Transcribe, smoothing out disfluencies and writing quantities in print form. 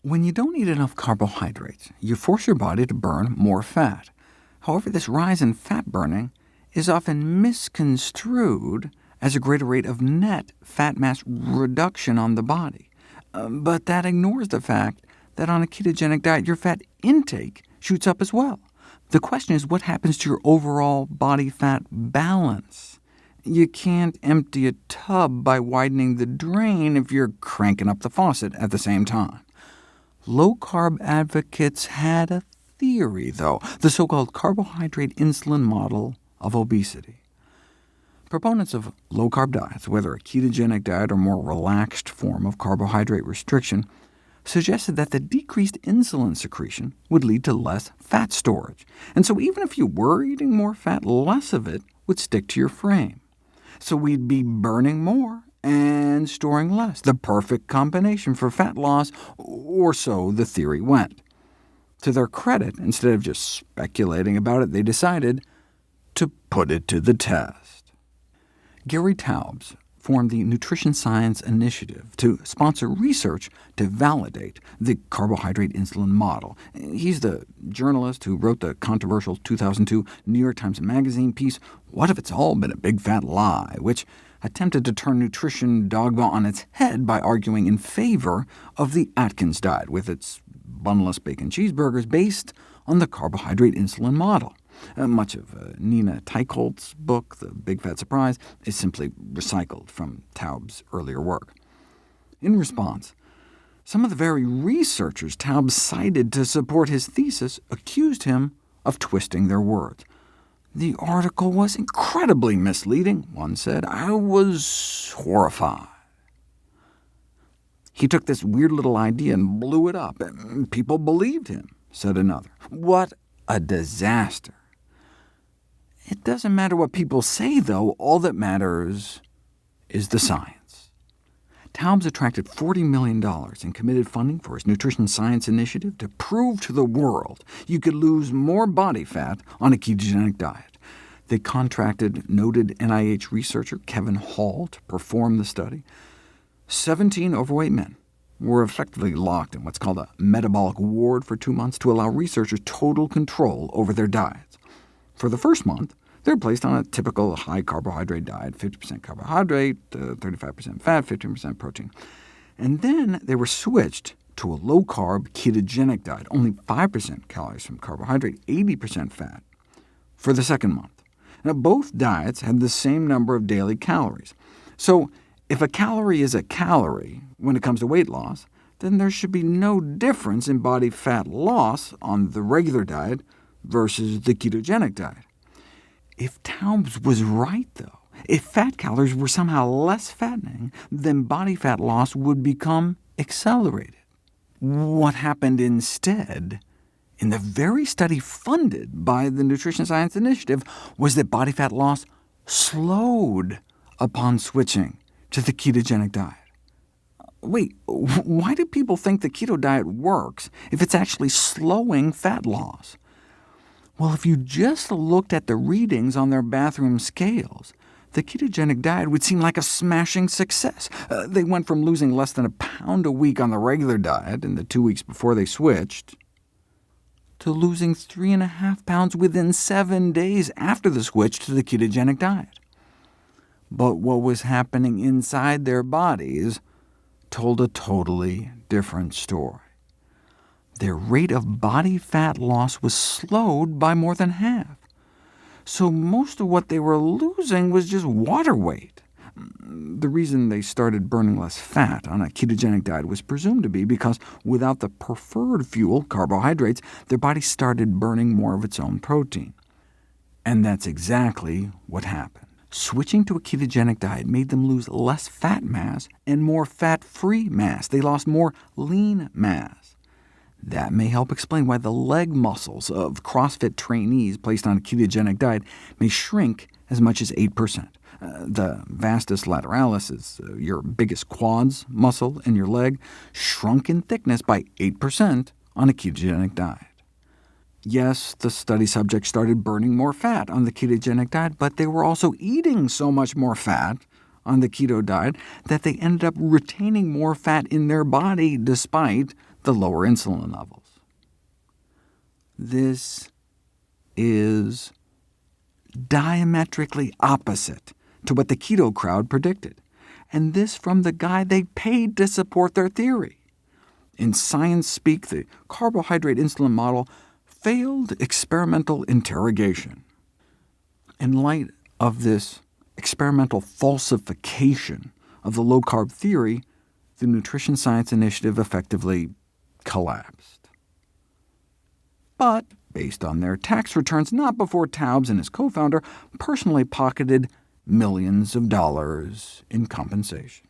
When you don't eat enough carbohydrates, you force your body to burn more fat. However, this rise in fat burning is often misconstrued as a greater rate of net fat mass reduction on the body. But that ignores the fact that on a ketogenic diet, your fat intake shoots up as well. The question is, what happens to your overall body fat balance? You can't empty a tub by widening the drain if you're cranking up the faucet at the same time. Low-carb advocates had a theory, though, the so-called carbohydrate insulin model of obesity. Proponents of low-carb diets, whether a ketogenic diet or more relaxed form of carbohydrate restriction, suggested that the decreased insulin secretion would lead to less fat storage, and so even if you were eating more fat, less of it would stick to your frame. So we'd be burning more and storing less, the perfect combination for fat loss, or so the theory went. To their credit, instead of just speculating about it, they decided to put it to the test. Gary Taubes formed the Nutrition Science Initiative to sponsor research to validate the carbohydrate insulin model. He's the journalist who wrote the controversial 2002 New York Times Magazine piece, "What If It's All Been a Big Fat Lie?", which attempted to turn nutrition dogma on its head by arguing in favor of the Atkins diet, with its bunless bacon cheeseburgers based on the carbohydrate insulin model. Much of Nina Teicholz's book, The Big Fat Surprise, is simply recycled from Taubes' earlier work. In response, some of the very researchers Taubes cited to support his thesis accused him of twisting their words. "The article was incredibly misleading," one said. "I was horrified." "He took this weird little idea and blew it up, and people believed him," said another. "What a disaster." It doesn't matter what people say, though. All that matters is the science. Taubes attracted $40 million in committed funding for his Nutrition Science Initiative to prove to the world you could lose more body fat on a ketogenic diet. They contracted noted NIH researcher Kevin Hall to perform the study. 17 overweight men were effectively locked in what's called a metabolic ward for 2 months to allow researchers total control over their diets. For the first month, they were placed on a typical high-carbohydrate diet, 50% carbohydrate, 35% fat, 15% protein. And then they were switched to a low-carb ketogenic diet, only 5% calories from carbohydrate, 80% fat, for the second month. Now, both diets had the same number of daily calories. So if a calorie is a calorie when it comes to weight loss, then there should be no difference in body fat loss on the regular diet versus the ketogenic diet. If Taubes was right, though, if fat calories were somehow less fattening, then body fat loss would become accelerated. What happened instead, in the very study funded by the Nutrition Science Initiative, was that body fat loss slowed upon switching to the ketogenic diet. Wait, why do people think the keto diet works if it's actually slowing fat loss? Well, if you just looked at the readings on their bathroom scales, the ketogenic diet would seem like a smashing success. They went from losing less than a pound a week on the regular diet in the 2 weeks before they switched, to losing 3.5 pounds within 7 days after the switch to the ketogenic diet. But what was happening inside their bodies told a totally different story. Their rate of body fat loss was slowed by more than half. So most of what they were losing was just water weight. The reason they started burning less fat on a ketogenic diet was presumed to be because without the preferred fuel, carbohydrates, their body started burning more of its own protein. And that's exactly what happened. Switching to a ketogenic diet made them lose less fat mass and more fat-free mass. They lost more lean mass. That may help explain why the leg muscles of CrossFit trainees placed on a ketogenic diet may shrink as much as 8%. The vastus lateralis is your biggest quads muscle in your leg, shrunk in thickness by 8% on a ketogenic diet. Yes, the study subjects started burning more fat on the ketogenic diet, but they were also eating so much more fat on the keto diet that they ended up retaining more fat in their body despite the lower insulin levels. This is diametrically opposite to what the keto crowd predicted, and this from the guy they paid to support their theory. In science speak, the carbohydrate insulin model failed experimental interrogation. In light of this experimental falsification of the low-carb theory, the Nutrition Science Initiative effectively collapsed. But based on their tax returns, not before Taubes and his co-founder personally pocketed millions of dollars in compensation.